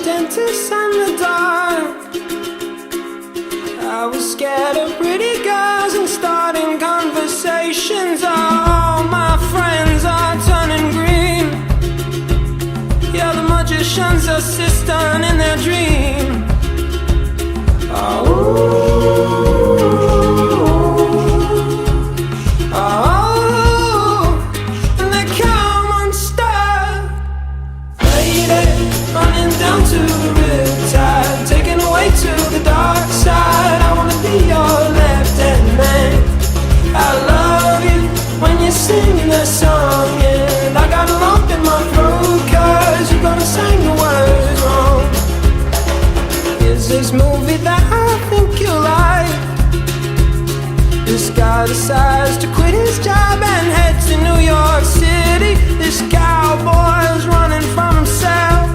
dentist and the dark. I was scared of pretty girls and starting conversations. All my friends are turning green. Yeah, the magician's assistant in their dream. And they come unstuck. Lady, running down to the riptide, taken away to the dark side. I wanna be your left-hand man. I love you when you're singing that song, and I got a lump in my throat 'cause you're gonna sing the words wrong. Here's this movie that I think you like. This guy decides to quit his job and head to New York City. This cowboy's running from himself,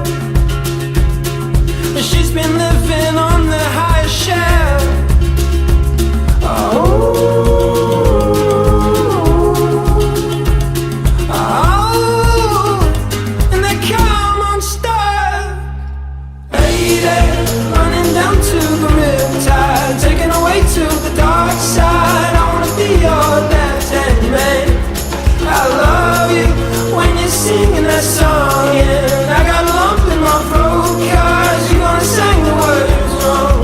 and she's been living on the highest shelf. And they come unstuck. Lady, running down to the riptide, taken away to the dark side. I wanna be your left-hand man. I love you when you're singing that song, and I got a lump in my throat 'cause you're gonna sing the words wrong.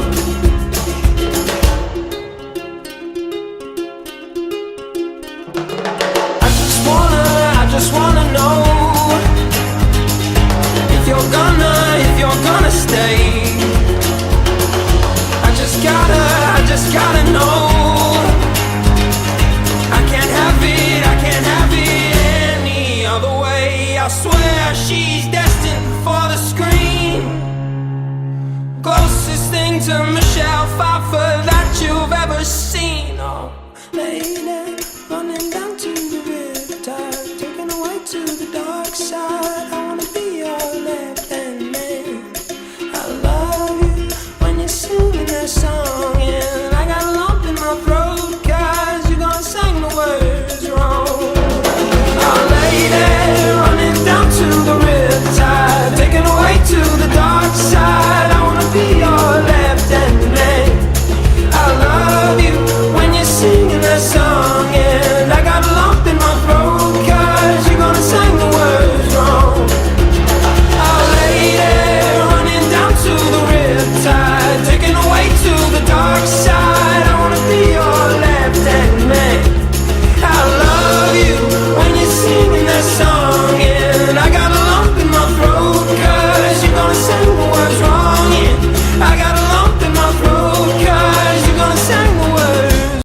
I just wanna know if you're gonna stay. I just gotta know. I can't have it any other way. I swear she's destined for the screen. Closest thing to Michelle Pfeiffer that you've ever seen. Oh, lady, running